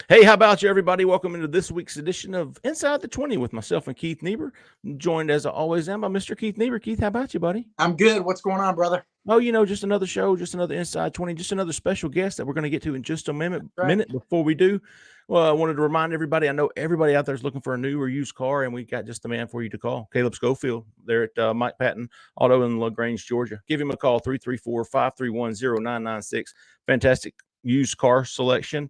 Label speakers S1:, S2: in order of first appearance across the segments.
S1: Hey, how about you, everybody? Welcome into this week's edition of Inside the 20 with myself and Keith Niebuhr. Joined as I always am by Mr. Keith Niebuhr. Keith, how about you, buddy?
S2: I'm good. What's going on, brother?
S1: Oh, just another show, just another Inside 20, just another special guest that we're going to get to in just a minute.
S2: Right.
S1: Before we do, well, I wanted to remind everybody, I know everybody out there is looking for a new or used car, and we got just the man for you to call. Caleb Schofield there at Mike Patton Auto in LaGrange, Georgia. Give him a call, 334-531-0996. Fantastic used car selection.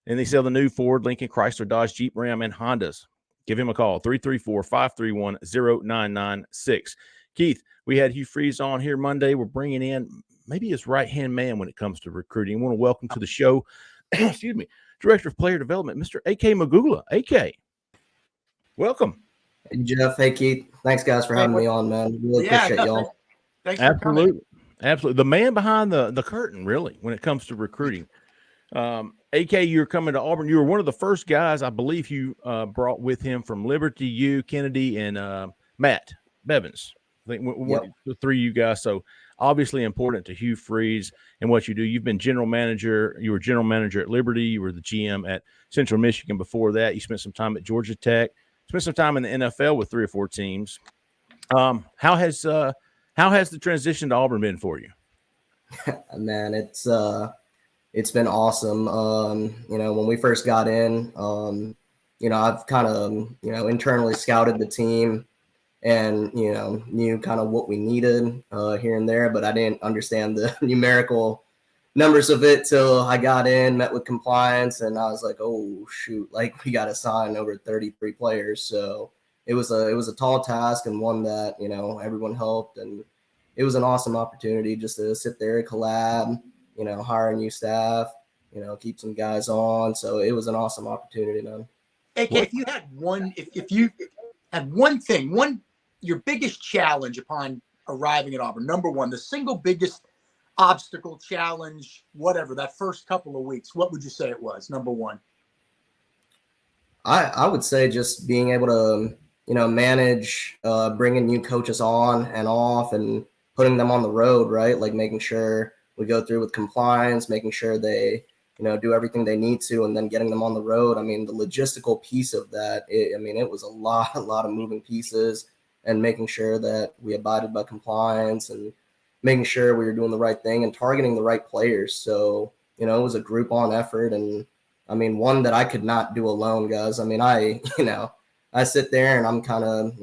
S1: And they sell the new Ford, Lincoln, Chrysler, Dodge, Jeep, Ram, and Hondas. Give him a call, 334-531-0996. Keith, we had Hugh Freeze on here Monday. We're bringing in maybe his right-hand man when it comes to recruiting. I want to welcome to the show, excuse me, Director of Player Development, Mr. A.K. Mogulla. A.K., welcome.
S3: Hey, Jeff. Hey, Keith. Thanks, guys, for having me on, man. Really appreciate y'all.
S2: Thanks
S1: Absolutely. Absolutely. The man behind the curtain, really, when it comes to recruiting. AK, you're coming to Auburn. You were one of the first guys, I believe, you brought with him from Liberty, you, Kennedy, and Matt Bevins. I think the three of you guys. So obviously important to Hugh Freeze and what you do. You've been general manager. You were general manager at Liberty. You were the GM at Central Michigan before that. You spent some time at Georgia Tech. Spent some time in the NFL with 3 or 4 teams. How has the transition to Auburn been for you?
S3: Man, it's been awesome. When we first got in, I've kind of, internally scouted the team and, knew kind of what we needed here and there, but I didn't understand the numerical numbers of it till I got in, met with compliance, and I was like, oh, shoot, like we got to sign over 33 players. So it was a tall task and one that, everyone helped. And it was an awesome opportunity just to sit there, collab, hire new staff, keep some guys on. So it was an awesome opportunity, man.
S2: AK, if you had one thing, your biggest challenge upon arriving at Auburn, number one, the single biggest obstacle, challenge, whatever, that first couple of weeks, what would you say it was, number one?
S3: I would say just being able to, manage bringing new coaches on and off and putting them on the road, right? Like making sure we go through with compliance, making sure they, do everything they need to, and then getting them on the road. I mean, the logistical piece of that, it was a lot of moving pieces, and making sure that we abided by compliance and making sure we were doing the right thing and targeting the right players. So, it was a group on effort, and I mean, one that I could not do alone, guys. I mean, I sit there and I'm kind of,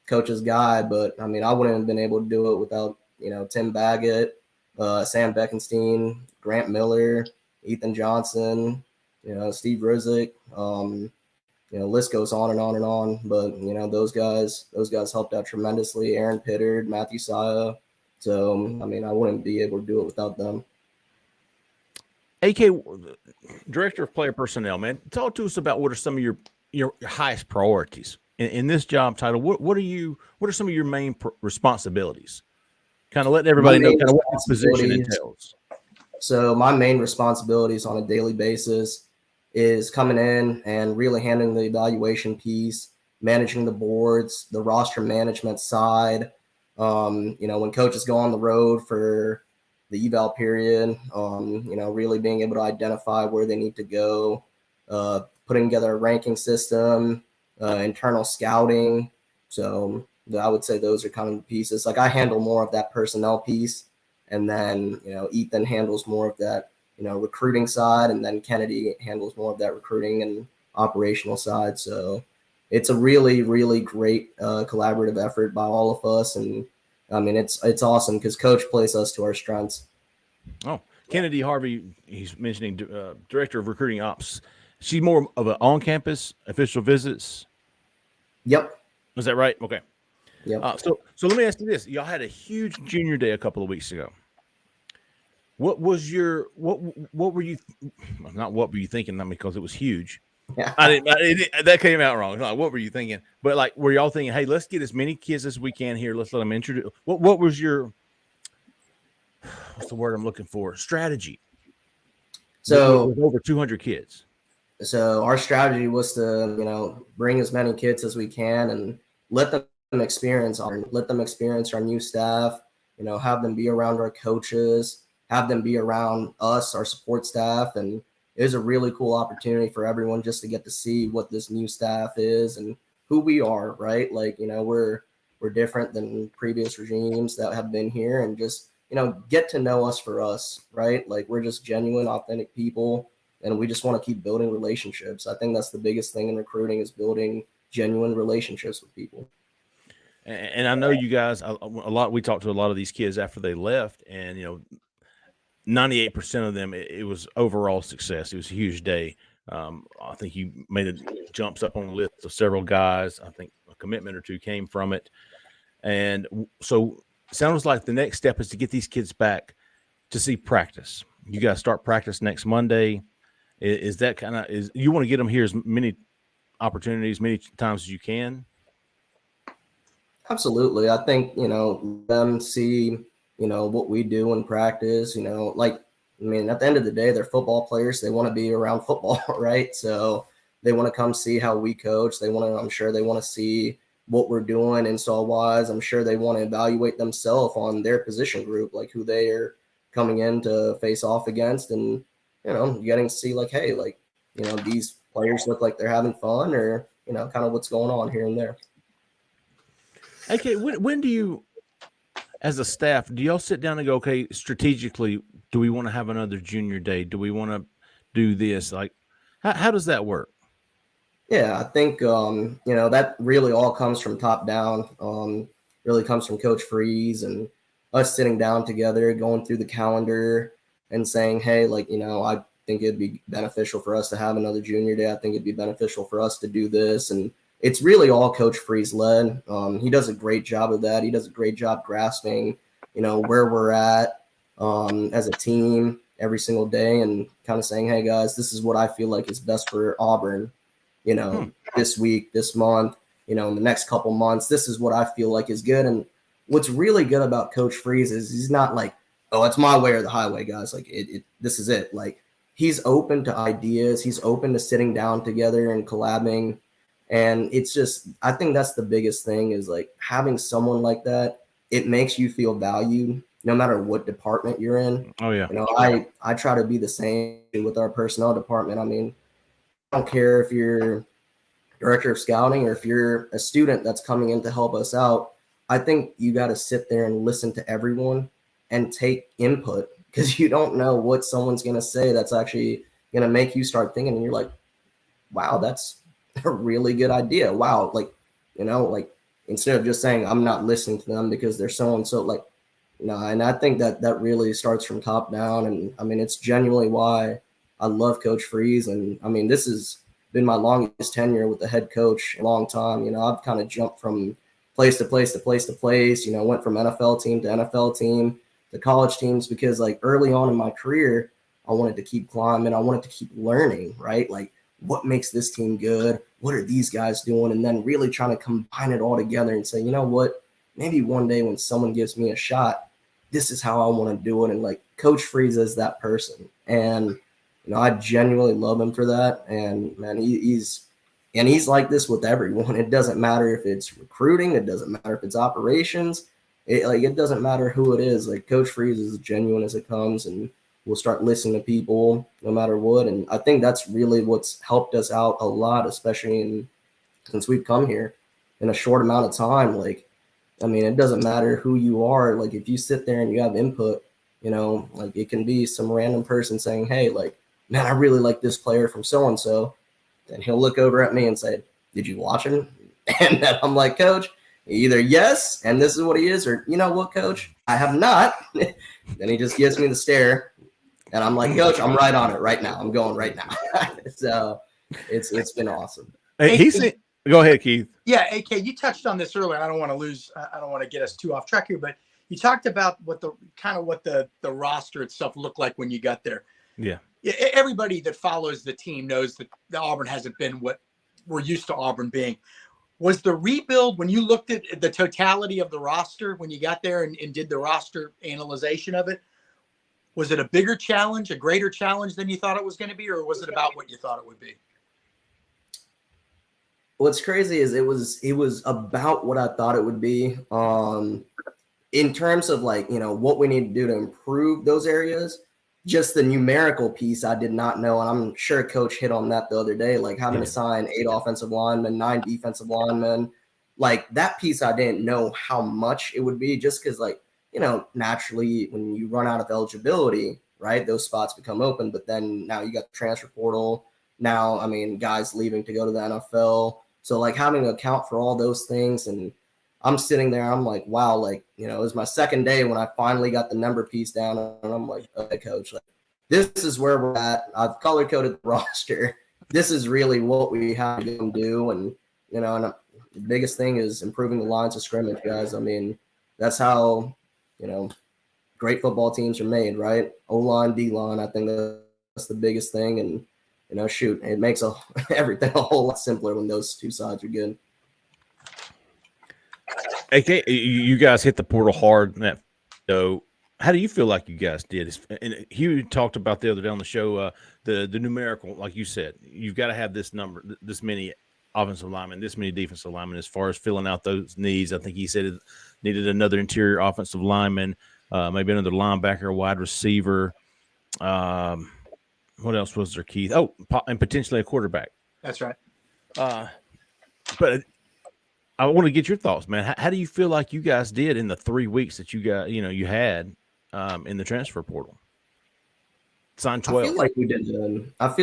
S3: coach's guy, but I mean, I wouldn't have been able to do it without, Tim Baggett, Sam Beckenstein, Grant Miller, Ethan Johnson, Steve Rizek, list goes on and on and on. But, those guys helped out tremendously. Aaron Pittard, Matthew Saya. So, I mean, I wouldn't be able to do it without them.
S1: AK, Director of Player Personnel, man, talk to us about what are some of your highest priorities in this job title. What are some of your main responsibilities? Kind of let everybody know kind of what this position entails.
S3: So my main responsibilities on a daily basis is coming in and really handling the evaluation piece, managing the boards, the roster management side. When coaches go on the road for the eval period, really being able to identify where they need to go, putting together a ranking system, internal scouting. So I would say those are kind of the pieces. Like I handle more of that personnel piece, and then, Ethan handles more of that, recruiting side, and then Kennedy handles more of that recruiting and operational side. So it's a really, really great collaborative effort by all of us. And I mean, it's awesome because Coach plays us to our strengths.
S1: Oh, Kennedy Harvey, he's mentioning Director of Recruiting Ops. She's more of an on-campus official visits.
S3: Yep.
S1: Was that right? Okay.
S3: Yep.
S1: So let me ask you this: y'all had a huge junior day a couple of weeks ago. What was your what were you? Not what were you thinking? Not because it was huge.
S3: Yeah.
S1: That came out wrong. Like, what were you thinking? But like, were y'all thinking, hey, let's get as many kids as we can here. Let's let them introduce. What was your? What's the word I'm looking for? Strategy.
S3: So
S1: with over 200 kids.
S3: So our strategy was to, bring as many kids as we can and let them experience our new staff, have them be around our coaches, have them be around us, our support staff, and, it was a really cool opportunity for everyone just to get to see what this new staff is and who we are, right? Like, we're different than previous regimes that have been here, and just, get to know us for us, right? Like, we're just genuine, authentic people, and we just want to keep building relationships. I think that's the biggest thing in recruiting, is building genuine relationships with people.
S1: And I know you guys a lot. We talked to a lot of these kids after they left, and 98% of them, it was overall success. It was a huge day. I think you jumps up on the list of several guys. I think a commitment or two came from it, and so it sounds like the next step is to get these kids back to see practice. You guys start practice next Monday. Is that you want to get them here as many opportunities, many times as you can?
S3: Absolutely. I think, them see, what we do in practice, at the end of the day, they're football players. They want to be around football, right? So they want to come see how we coach. I'm sure they want to see what we're doing install wise. I'm sure they want to evaluate themselves on their position group, like who they are coming in to face off against. And, getting to see hey, these players look like they're having fun, or, kind of what's going on here and there.
S1: Okay, when do you, as a staff, do y'all sit down and go, okay, strategically, do we want to have another junior day? Do we want to do this? Like, how does that work?
S3: Yeah, I think, that really all comes from top down, really comes from Coach Freeze and us sitting down together, going through the calendar and saying, hey, I think it'd be beneficial for us to have another junior day. I think it'd be beneficial for us to do this. And it's really all Coach Freeze led. He does a great job of that. He does a great job grasping, where we're at as a team every single day, and kind of saying, hey guys, this is what I feel like is best for Auburn, this week, this month, in the next couple months. This is what I feel like is good. And what's really good about Coach Freeze is he's not like, oh, it's my way or the highway, guys. Like this is it. Like, he's open to ideas. He's open to sitting down together and collabing. And it's just, I think that's the biggest thing, is having someone like that. It makes you feel valued no matter what department you're in.
S1: Oh yeah.
S3: I try to be the same with our personnel department. I mean, I don't care if you're director of scouting or if you're a student that's coming in to help us out. I think you got to sit there and listen to everyone and take input, because you don't know what someone's going to say that's actually going to make you start thinking, and you're like, wow, that's a really good idea. Wow. Instead of just saying, I'm not listening to them because they're so-and-so, no. And I think that really starts from top down. And I mean, it's genuinely why I love Coach Freeze. And I mean, this has been my longest tenure with the head coach a long time. I've kind of jumped from place to place to place to place, went from NFL team to NFL team to college teams, because early on in my career, I wanted to keep climbing. I wanted to keep learning, right? What makes this team good? What are these guys doing? And then really trying to combine it all together and say, you know what, maybe one day when someone gives me a shot, this is how I want to do it. And Coach Freeze is that person. And, I genuinely love him for that. And man, he's like this with everyone. It doesn't matter if it's recruiting. It doesn't matter if it's operations. It doesn't matter who it is. Coach Freeze is as genuine as it comes, and we'll start listening to people no matter what. And I think that's really what's helped us out a lot, especially since we've come here in a short amount of time. It doesn't matter who you are. If you sit there and you have input, it can be some random person saying, hey, man, I really like this player from so-and-so. Then he'll look over at me and say, did you watch him? And then I'm like, Coach, either yes, and this is what he is, or you know what, Coach, I have not. Then he just gives me the stare. And I'm like, Coach, I'm right on it right now. I'm going right now. So it's been awesome.
S1: Hey, go ahead, Keith.
S2: Yeah, AK, you touched on this earlier. I don't want to get us too off track here, but you talked about what the roster itself looked like when you got there.
S1: Yeah.
S2: Everybody that follows the team knows that the Auburn hasn't been what we're used to Auburn being. Was the rebuild, when you looked at the totality of the roster, when you got there and did the roster analyzation of it, was it a bigger challenge, a greater challenge than you thought it was going to be, or was it about what you thought it would be?
S3: What's crazy is it was about what I thought it would be. In terms of what we need to do to improve those areas, just the numerical piece I did not know, and I'm sure Coach hit on that the other day, like having to sign 8 offensive linemen, 9 defensive linemen. Like that piece I didn't know how much it would be, just because, like, you know, naturally when you run out of eligibility, right, those spots become open. But then now you got the transfer portal. Now, I mean, guys leaving to go to the NFL. So like having to account for all those things, and I'm sitting there, I'm like, wow, like, you know, it was my second day when I finally got the number piece down, and I'm like, okay, Coach, like, this is where we're at. I've color coded the roster. This is really what we have to do. And, you know, and the biggest thing is improving the lines of scrimmage, guys. I mean, that's how, you know, great football teams are made, right? O-line, D-line, I think that's the biggest thing. And, you know, shoot, it makes everything a whole lot simpler when those two sides are good.
S1: AK, you guys hit the portal hard in that. So, how do you feel like you guys did? And Hugh talked about the other day on the show the numerical, like you said, you've got to have this number, this many offensive linemen, this many defensive linemen. As far as filling out those needs, I think he said it needed another interior offensive lineman, maybe another linebacker, a wide receiver. What else was there, Keith? Oh, and potentially a quarterback.
S2: That's right.
S1: But I want to get your thoughts, man. How do you feel like you guys did in the 3 weeks that you had in the transfer portal? Signed 12.
S3: I feel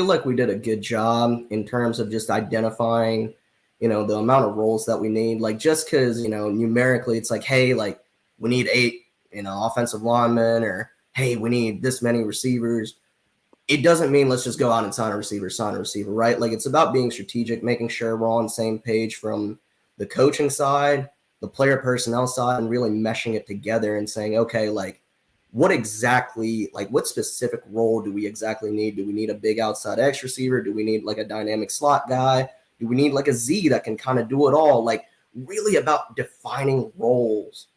S3: like we did a good job in terms of just identifying, you know, the amount of roles that we need. Like, just because, you know, numerically it's like, hey, like we need 8, you know, offensive linemen, or hey, we need this many receivers. It doesn't mean let's just go out and sign a receiver, right? Like, it's about being strategic, making sure we're all on the same page from the coaching side, the player personnel side, and really meshing it together and saying, okay, like, what specific role do we exactly need? Do we need a big outside X receiver? Do we need like a dynamic slot guy? Do we need like a Z that can kind of do it all? Like, really about defining roles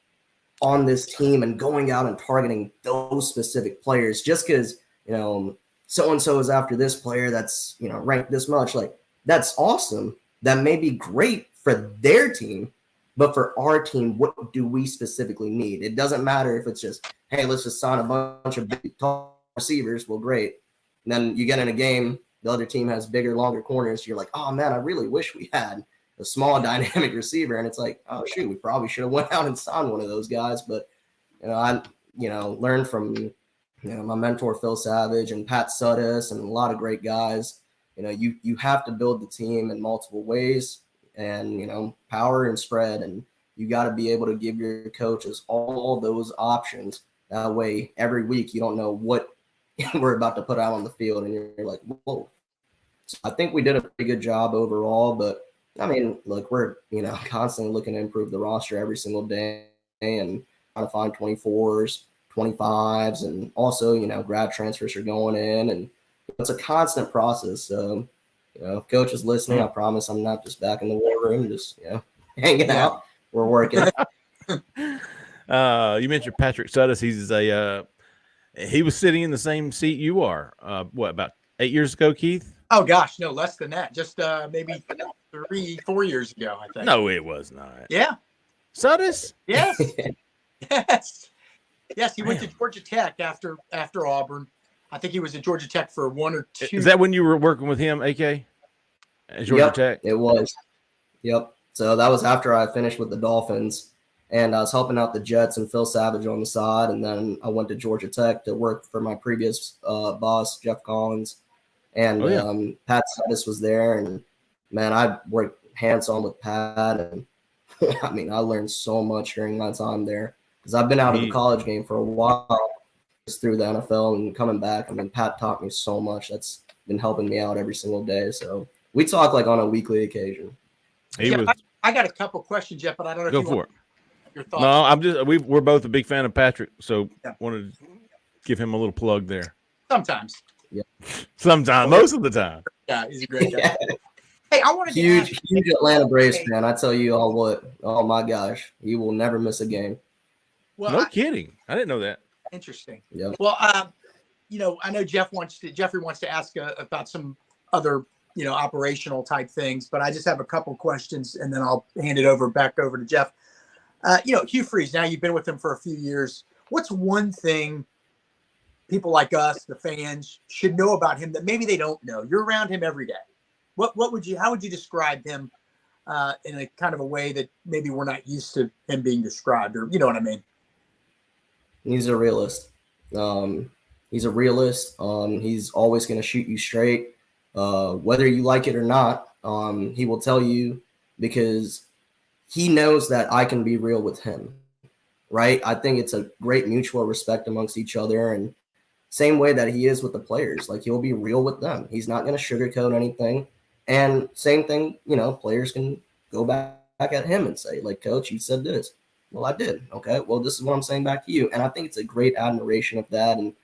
S3: on this team and going out and targeting those specific players. Just because, you know, so-and-so is after this player that's, you know, ranked this much, like, that's awesome. That may be great for their team, but for our team, what do we specifically need? It doesn't matter if it's just, hey, let's just sign a bunch of big, tall receivers. Well, great. And then you get in a game, the other team has bigger, longer corners. You're like, oh, man, I really wish we had a small, dynamic receiver. And it's like, oh, shoot, we probably should have went out and signed one of those guys. But, you know, I learned from, you know, my mentor, Phil Savage, and Pat Sudis, and a lot of great guys. You know, you have to build the team in multiple ways, and, you know, power and spread. And you got to be able to give your coaches all those options. That way, every week, you don't know what we're about to put out on the field, and you're like, whoa. So I think we did a pretty good job overall. But, I mean, look, we're, you know, constantly looking to improve the roster every single day and trying to find 24s, 25s, and also, you know, grad transfers are going in, and it's a constant process. So, you know, if coach is listening, I promise I'm not just back in the war room, just, you know, hanging out. We're working.
S1: You mentioned Patrick Sudis. He was sitting in the same seat you are. About 8 years ago, Keith?
S2: Oh gosh, no, less than that. Just maybe 3-4 years ago, I think.
S1: No, it was not.
S2: Yeah.
S1: Sudis?
S2: Yes. Yes. He went to Georgia Tech after Auburn. I think he was at Georgia Tech for 1 or 2.
S1: Is that when you were working with him, AK? At Georgia Tech?
S3: It was. Yep. So that was after I finished with the Dolphins, and I was helping out the Jets and Phil Savage on the side. And then I went to Georgia Tech to work for my previous boss, Jeff Collins. And Pat Sudis was there. And, man, I worked hands-on with Pat. And, I mean, I learned so much during my time there, because I've been out of the college game for a while, just through the NFL and coming back. I mean, Pat taught me so much. That's been helping me out every single day. So we talk like on a weekly occasion.
S2: I got a couple questions, Jeff, but I don't know if you want your thoughts.
S1: No, we're both a big fan of Patrick, so wanted to give him a little plug there.
S2: Sometimes.
S3: Yeah.
S1: Sometimes, most of the time.
S2: Yeah, he's a great guy. Hey, I wanted to
S3: huge Atlanta Braves fan. I tell you all what. Oh my gosh, he will never miss a game.
S2: Well,
S1: no kidding. I didn't know that.
S2: Interesting.
S3: Yep.
S2: Well, you know, I know Jeffrey wants to ask about some other, you know, operational type things, but I just have a couple questions, and then I'll hand it back over to Jeff. You know, Hugh Freeze. Now you've been with him for a few years. What's one thing people like us, the fans, should know about him that maybe they don't know? You're around him every day. How would you describe him in a kind of a way that maybe we're not used to him being described, or you know what I mean?
S3: He's a realist. He's a realist. He's always going to shoot you straight, whether you like it or not. He will tell you, because he knows that I can be real with him, right? I think it's a great mutual respect amongst each other, and same way that he is with the players. Like, he'll be real with them. He's not going to sugarcoat anything. And same thing, players can go back at him and say, like, Coach, you said this. Well, I did. Okay, well, this is what I'm saying back to you. And I think it's a great admiration of that. And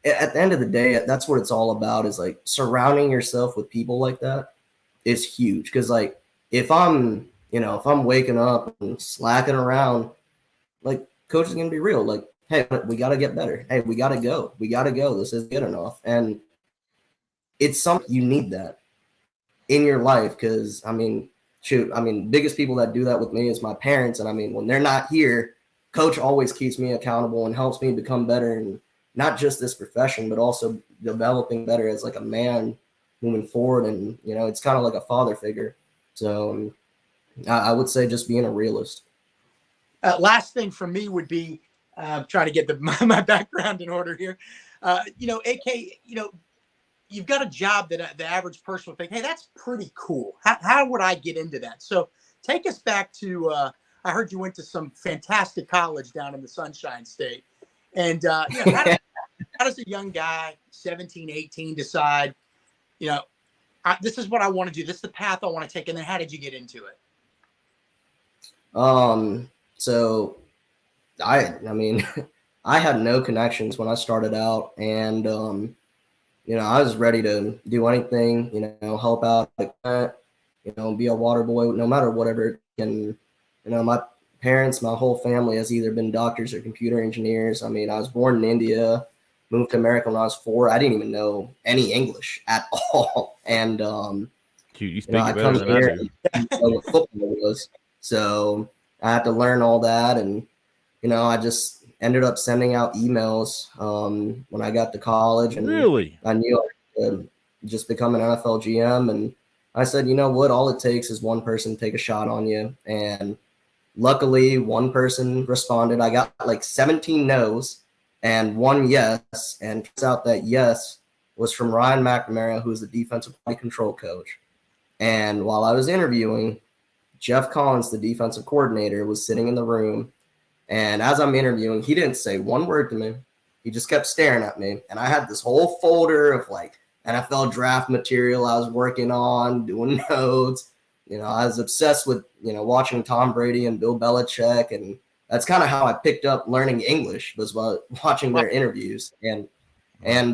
S3: at the end of the day, that's what it's all about, is like surrounding yourself with people like that is huge. Because like, if I'm waking up and slacking around, like, Coach is going to be real. Like, hey, we got to get better. Hey, we got to go. This is good enough. And it's something you need that in your life. Because biggest people that do that with me is my parents. And when they're not here, Coach always keeps me accountable and helps me become better, and not just this profession, but also developing better as like a man moving forward. And, it's kind of like a father figure. So I would say just being a realist.
S2: Last thing for me would be trying to get my background in order here. AK, you've got a job that the average person would think, hey, that's pretty cool. How would I get into that? So take us back to, I heard you went to some fantastic college down in the Sunshine State. And how does a young guy, 17, 18, decide, this is what I want to do. This is the path I want to take. And then how did you get into it?
S3: So I had no connections when I started out, and, I was ready to do anything, help out, be a water boy, no matter whatever. And, my parents, my whole family has either been doctors or computer engineers. I was born in India, moved to America when I was 4. I didn't even know any English at all. And,
S1: Dude, you speak it
S3: I
S1: better
S3: come
S1: than
S3: here
S1: I do.
S3: and know what football was. So I had to learn all that. And, I just ended up sending out emails when I got to college. And
S1: Really?
S3: I knew I could just become an NFL GM. And I said, you know what? All it takes is one person to take a shot on you. And luckily, one person responded. I got like 17 no's and 1 yes. And it turns out that yes was from Ryan McNamara, who's the defensive play control coach. And while I was interviewing, Jeff Collins, the defensive coordinator, was sitting in the room. And as I'm interviewing, he didn't say one word to me. He just kept staring at me. And I had this whole folder of like NFL draft material I was working on, doing notes. I was obsessed with, watching Tom Brady and Bill Belichick. And that's kind of how I picked up learning English, was watching their interviews. And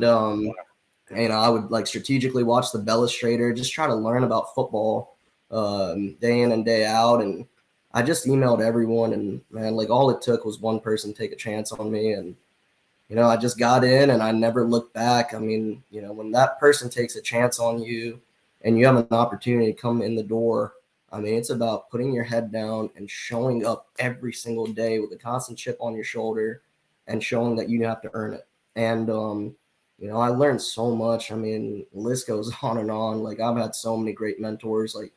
S3: I would like strategically watch the Bellustrator, just try to learn about football day in and day out. And I just emailed everyone, and man, like all it took was one person take a chance on me. And, I just got in and I never looked back. When that person takes a chance on you and you have an opportunity to come in the door, it's about putting your head down and showing up every single day with a constant chip on your shoulder and showing that you have to earn it. And, I learned so much. The list goes on and on. Like, I've had so many great mentors, like,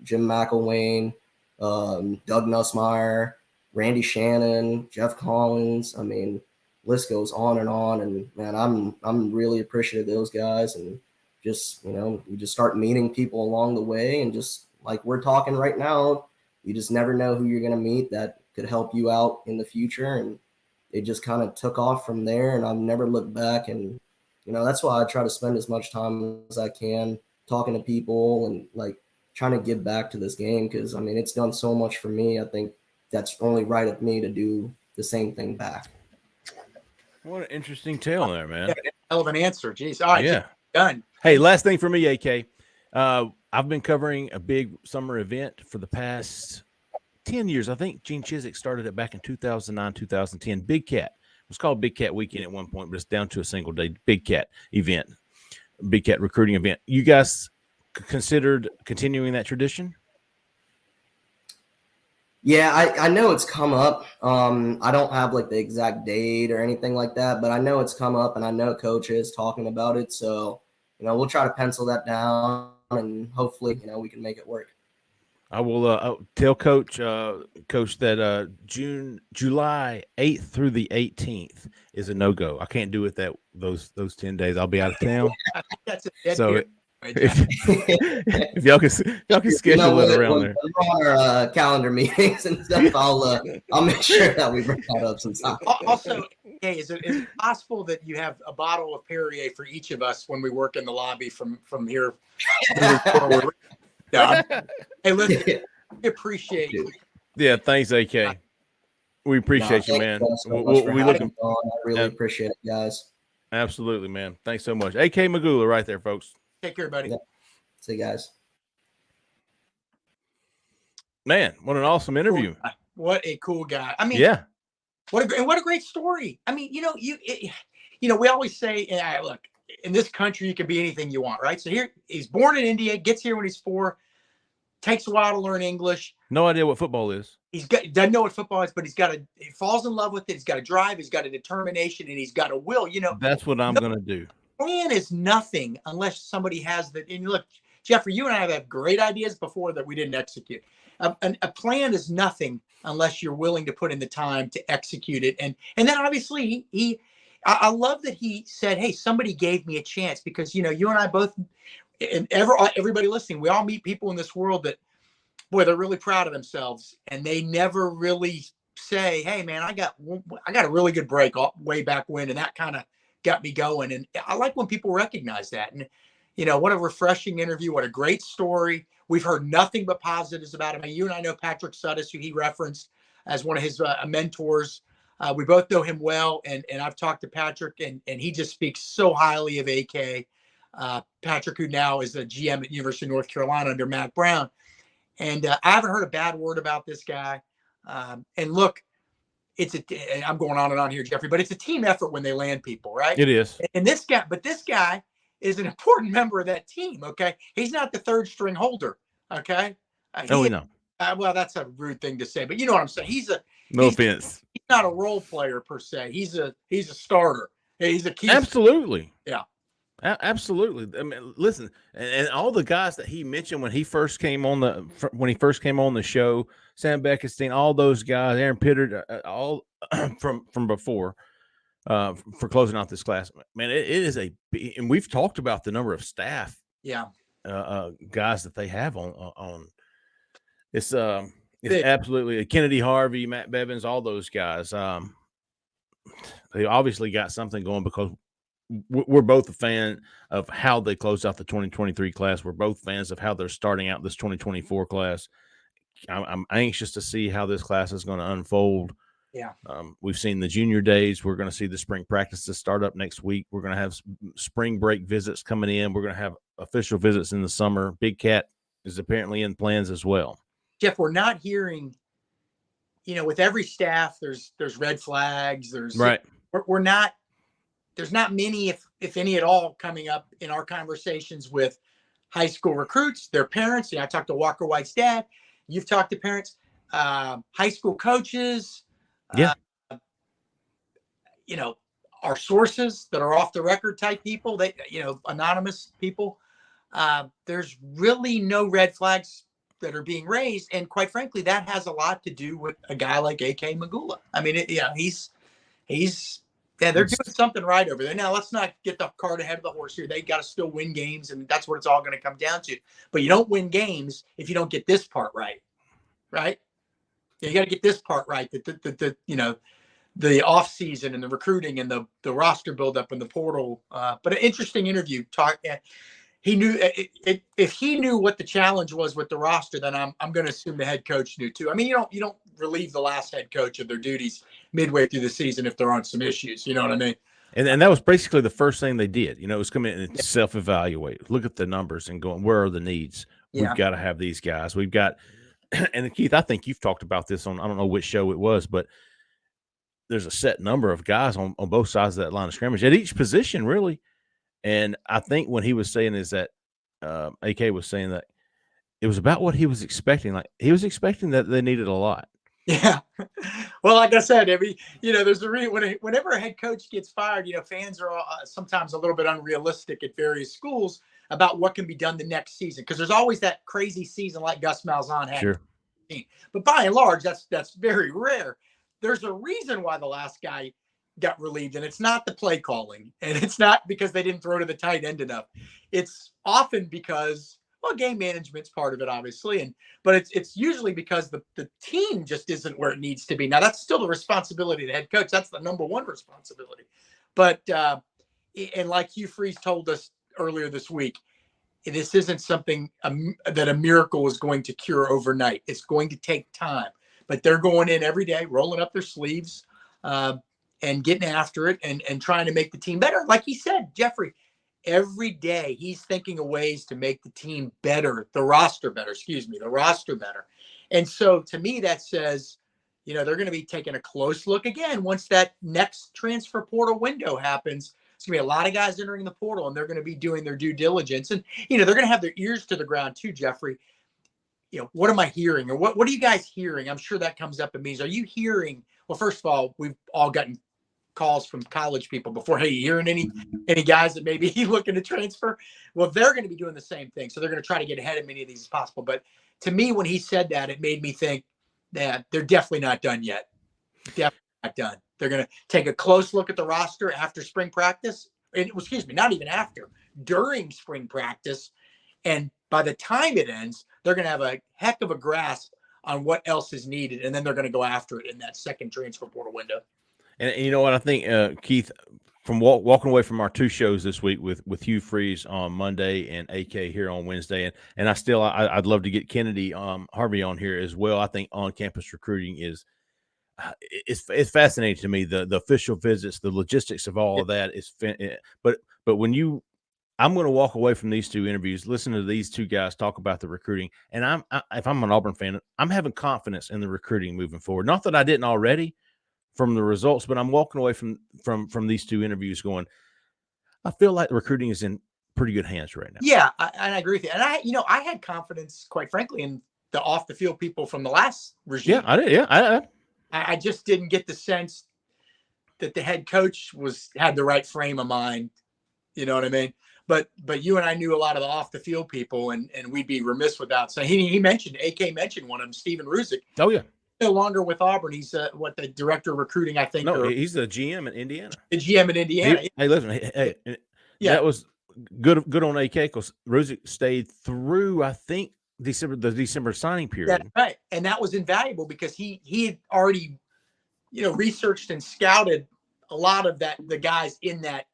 S3: Jim McElwain, Doug Nussmeier, Randy Shannon, Jeff Collins. List goes on. And man, I'm really appreciative of those guys. And just, you just start meeting people along the way, and just like we're talking right now, you just never know who you're going to meet that could help you out in the future. And it just kind of took off from there, and I've never looked back. And, that's why I try to spend as much time as I can talking to people and like trying to give back to this game. Cause it's done so much for me. I think that's only right of me to do the same thing back.
S1: What an interesting tale there, man.
S2: Hell of an answer. Jeez. All right.
S1: Yeah.
S2: Done.
S1: Hey, last thing for me, AK. I've been covering a big summer event for the past 10 years. I think Gene Chizik started it back in 2009, 2010. Big Cat. It was called Big Cat Weekend at one point, but it's down to a single day Big Cat event, Big Cat recruiting event. You guys considered continuing that tradition?
S3: Yeah, I know it's come up. I don't have like the exact date or anything like that, but I know it's come up, and I know Coach is talking about it. So, we'll try to pencil that down, and hopefully, we can make it work.
S1: I will I'll tell Coach that July 8th through the 18th is a no-go. I can't do it those 10 days. I'll be out of town.
S2: I think that's a dead
S1: So
S2: period.
S1: if y'all can schedule it around there.
S3: On our calendar meetings and stuff, I'll make sure that we bring that up sometime.
S2: Also, hey, is it possible that you have a bottle of Perrier for each of us when we work in the lobby from here? Yeah. Hey, listen, we appreciate you.
S1: Yeah, thanks, AK. We appreciate you, man.
S3: We looking. I really appreciate it, guys.
S1: Absolutely, man. Thanks so much. AK Mogulla right there, folks.
S2: Take care, buddy.
S3: Yeah. See you guys.
S1: Man, what an awesome interview.
S2: What a cool guy. I mean,
S1: yeah.
S2: What a great story. I mean, we always say, look, in this country, you can be anything you want, right? So here, he's born in India, gets here when he's 4, takes a while to learn English.
S1: No idea what football is.
S2: Doesn't know what football is, but he falls in love with it. He's got a drive, he's got a determination, and he's got a will.
S1: That's what I'm going to do.
S2: Plan is nothing unless somebody has that. And look, Jeffrey, you and I have had great ideas before that we didn't execute. A plan is nothing unless you're willing to put in the time to execute it. And then obviously I love that he said, hey, somebody gave me a chance, because, you and I both, and everybody listening, we all meet people in this world that, boy, they're really proud of themselves, and they never really say, hey, man, I got a really good break way back when, and that kind of got me going. And I like when people recognize that. And, what a refreshing interview. What a great story. We've heard nothing but positives about him. You and I know Patrick Suddas, who he referenced as one of his mentors. We both know him well, and I've talked to Patrick, and he just speaks so highly of AK. Patrick, who now is the GM at University of North Carolina under Matt Brown. And I haven't heard a bad word about this guy. And look, I'm going on and on here, Jeffrey, but it's a team effort when they land people, right?
S1: It is.
S2: And this guy is an important member of that team, okay? He's not the third string holder, okay?
S1: No.
S2: Well, that's a rude thing to say, but you know what I'm saying.
S1: No offense.
S2: He's not a role player per se. He's a starter. He's a key.
S1: Absolutely.
S2: Yeah.
S1: Absolutely. I mean, listen, and all the guys that he mentioned when he first came on the show, Sam Beckestein, all those guys, Aaron Pittard, all from before, for closing out this class, man, it is and we've talked about the number of staff, guys that they have on. It's absolutely Kennedy Harvey, Matt Bevins, all those guys. They obviously got something going, because we're both a fan of how they closed out the 2023 class. We're both fans of how they're starting out this 2024 class. I'm anxious to see how this class is going to unfold.
S2: Yeah.
S1: We've seen the junior days. We're going to see the spring practices start up next week. We're going to have spring break visits coming in. We're going to have official visits in the summer. Big Cat is apparently in plans as well.
S2: Jeff, we're not hearing, with every staff, there's red flags.
S1: Right.
S2: There's not many, if any at all, coming up in our conversations with high school recruits, their parents. I talked to Walker White's dad. You've talked to parents, high school coaches.
S1: Yeah.
S2: Our sources that are off the record type people, they, anonymous people. There's really no red flags that are being raised. And quite frankly, that has a lot to do with a guy like AK Mogulla. I mean, they're doing something right over there. Now, let's not get the cart ahead of the horse here. They got to still win games, and that's what it's all going to come down to. But you don't win games if you don't get this part right, right? You got to get this part right. The off season and the recruiting and the roster buildup and the portal. But an interesting interview. He knew if he knew what the challenge was with the roster, then I'm going to assume the head coach knew too. I mean, you don't relieve the last head coach of their duties midway through the season if there aren't some issues. You know what I mean?
S1: And that was basically the first thing they did. It was come in and self-evaluate, look at the numbers and going, where are the needs?
S2: Yeah.
S1: We've got to have these guys. We've got, and Keith, I think you've talked about this on, I don't know which show it was, but there's a set number of guys on both sides of that line of scrimmage at each position, really. And I think what he was saying is that AK was saying that it was about what he was expecting. Like he was expecting that they needed a lot.
S2: Yeah. Well, like I said, there's whenever a head coach gets fired, fans are sometimes a little bit unrealistic at various schools about what can be done the next season. Cause there's always that crazy season like Gus Malzahn had.
S1: Sure.
S2: But by and large, that's very rare. There's a reason why the last guy got relieved, and it's not the play calling, and it's not because they didn't throw to the tight end enough. It's often because, well, game management's part of it, obviously, but it's usually because the team just isn't where it needs to be. Now, that's still the responsibility of the head coach. That's the number one responsibility. But and like Hugh Freeze told us earlier this week, this isn't something that a miracle is going to cure overnight. It's going to take time. But they're going in every day, rolling up their sleeves, and getting after it and trying to make the team better. Like he said, Jeffrey, every day he's thinking of ways to make the team better, the roster better. And so to me, that says, they're going to be taking a close look again once that next transfer portal window happens. It's going to be a lot of guys entering the portal, and they're going to be doing their due diligence. And, they're going to have their ears to the ground too, Jeffrey. What am I hearing? Or what are you guys hearing? I'm sure that comes up in meetings. Are you hearing? Well, first of all, we've all gotten calls from college people before. Hey, you hearing any guys that may be looking to transfer? Well, they're going to be doing the same thing. So they're going to try to get ahead of many of these as possible. But to me, when he said that, it made me think that they're definitely not done yet. Definitely not done. They're going to take a close look at the roster after spring practice. And not even after, during spring practice. And by the time it ends, they're going to have a heck of a grasp on what else is needed. And then they're going to go after it in that second transfer portal window. And
S1: you know what? I think, Keith, from walking away from our two shows this week with Hugh Freeze on Monday and AK here on Wednesday, and I'd love to get Kennedy Harvey on here as well. I think on-campus recruiting is it's fascinating to me, the official visits, the logistics of all of that is. But when I'm going to walk away from these two interviews, listen to these two guys talk about the recruiting, and if I'm an Auburn fan, I'm having confidence in the recruiting moving forward. Not that I didn't already from the results, but I'm walking away from these two interviews going, I feel like the recruiting is in pretty good hands right now.
S2: Yeah, I agree with you. And I had confidence, quite frankly, in the off the field people from the last regime.
S1: Yeah, I did. Yeah,
S2: I just didn't get the sense that the head coach had the right frame of mind. You know what I mean? But you and I knew a lot of the off the field people, and we'd be remiss without saying AK mentioned one of them, Steven Ruzick.
S1: Oh yeah.
S2: No longer with Auburn. He's the director of recruiting, I think.
S1: No, he's the GM in Indiana.
S2: The GM in Indiana.
S1: Hey, listen. Hey, yeah, that was good on AK because Ruzick stayed through, I think, the December signing period.
S2: That's right, and that was invaluable because he had already, researched and scouted a lot of the guys in that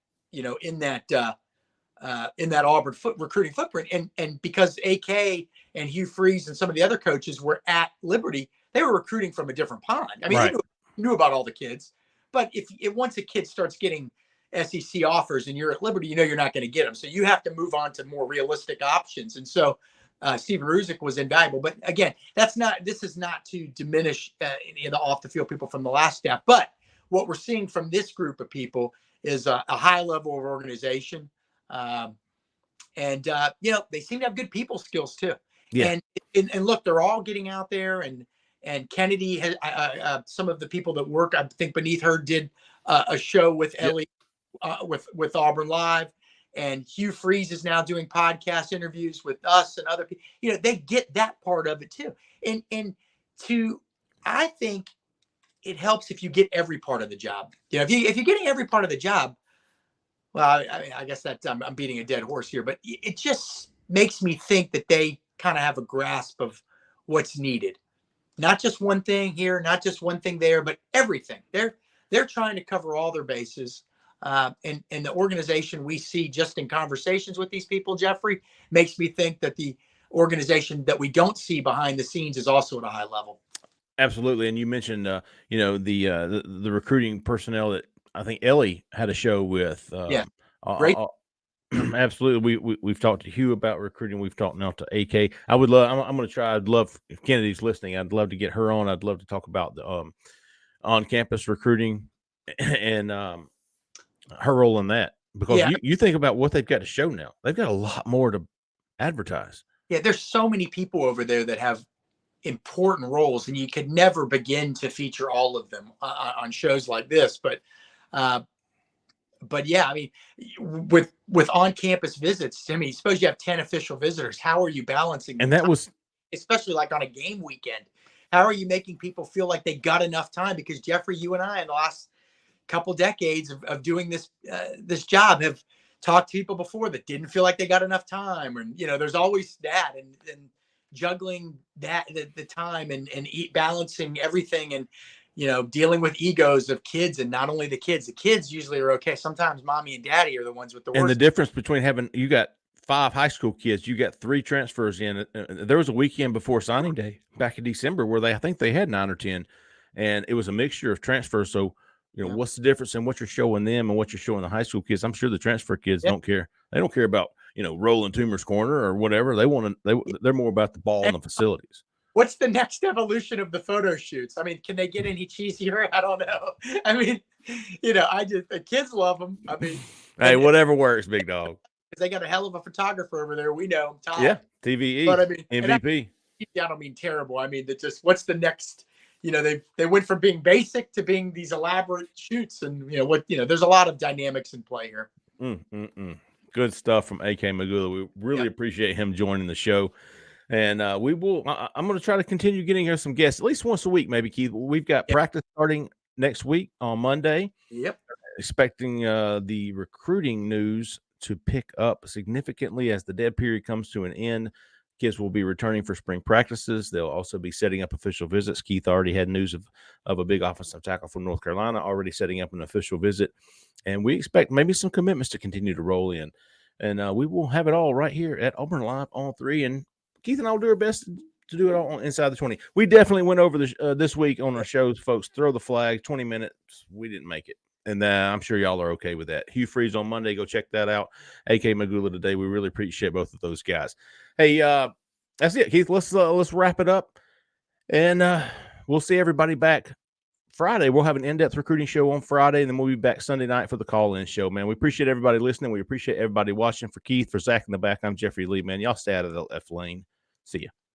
S2: Auburn recruiting footprint, and because AK and Hugh Freeze and some of the other coaches were at Liberty, they were recruiting from a different pond. I mean,
S1: right.
S2: They knew about all the kids, but once a kid starts getting SEC offers and you're at Liberty, you're not going to get them. So you have to move on to more realistic options. And so Steven Ruzick was invaluable. But again, this is not to diminish any of the off the field people from the last staff. But what we're seeing from this group of people is a high level of organization. They seem to have good people skills too.
S1: Yeah.
S2: And look, they're all getting out there, and Kennedy has some of the people that work, I think, beneath her did a show with Ellie, with Auburn Live, and Hugh Freeze is now doing podcast interviews with us and other people. They get that part of it too. I think it helps if you get every part of the job. If you're getting every part of the job, well, I guess that I'm beating a dead horse here, but it just makes me think that they kind of have a grasp of what's needed. Not just one thing here, not just one thing there, but everything. They're trying to cover all their bases. And the organization we see just in conversations with these people, Jeffrey, makes me think that the organization that we don't see behind the scenes is also at a high level.
S1: Absolutely. And you mentioned, the recruiting personnel that I think Ellie had a show with.
S2: Great.
S1: Absolutely. We've talked to Hugh about recruiting. We've talked now to AK. I'm going to try. I'd love, if Kennedy's listening, I'd love to get her on. I'd love to talk about the on-campus recruiting and her role in that, because you think about what they've got to show now. They've got a lot more to advertise.
S2: Yeah, there's so many people over there that have important roles, and you could never begin to feature all of them on shows like this. Uh, but yeah, I mean, with on-campus visits, I mean, suppose you have 10 official visitors. How are you balancing
S1: And
S2: the
S1: that
S2: time,
S1: was
S2: especially like on a game weekend? How are you making people feel like they got enough time? Because Jeffrey, you and I, in the last couple decades of doing this job, have talked to people before that didn't feel like they got enough time, and there's always that, and juggling that the time and balancing everything, and dealing with egos of kids, and not only the kids usually are okay. Sometimes mommy and daddy are the ones with the
S1: and the
S2: worst.
S1: difference between you got 5 high school kids, you got 3 transfers in. There was a weekend before signing day back in December where I think they had 9 or 10, and it was a mixture of transfers. So, what's the difference in what you're showing them and what you're showing the high school kids? I'm sure the transfer kids don't care. They don't care about, rolling Toomer's corner or whatever. They're more about the ball and the facilities.
S2: What's the next evolution of the photo shoots? I mean, can they get any cheesier? I don't know. I mean, the kids love them. I mean,
S1: hey, whatever works, big dog.
S2: They got a hell of a photographer over there. We know, Todd.
S1: Yeah, TVE.
S2: But I mean,
S1: MVP.
S2: I don't mean terrible. I mean that just what's the next? They went from being basic to being these elaborate shoots, and there's a lot of dynamics in play here.
S1: Good stuff from AK Mogulla. We really appreciate him joining the show. And we will. I'm going to try to continue getting here some guests at least once a week, maybe, Keith. We've got practice starting next week on Monday.
S2: Yep.
S1: Expecting the recruiting news to pick up significantly as the dead period comes to an end. Kids will be returning for spring practices. They'll also be setting up official visits. Keith already had news of a big offensive tackle from North Carolina already setting up an official visit. And we expect maybe some commitments to continue to roll in. And we will have it all right here at Auburn Live on 3. And Keith and I will do our best to do it all inside the 20. We definitely went over this week on our shows, folks. Throw the flag, 20 minutes. We didn't make it. And I'm sure y'all are okay with that. Hugh Freeze on Monday. Go check that out. AK Mogulla today. We really appreciate both of those guys. Hey, that's it, Keith. Let's wrap it up. And we'll see everybody back Friday. We'll have an in-depth recruiting show on Friday, and then we'll be back Sunday night for the call-in show, man. We appreciate everybody listening. We appreciate everybody watching. For Keith, for Zach in the back, I'm Jeffrey Lee, man. Y'all stay out of the left lane. See ya.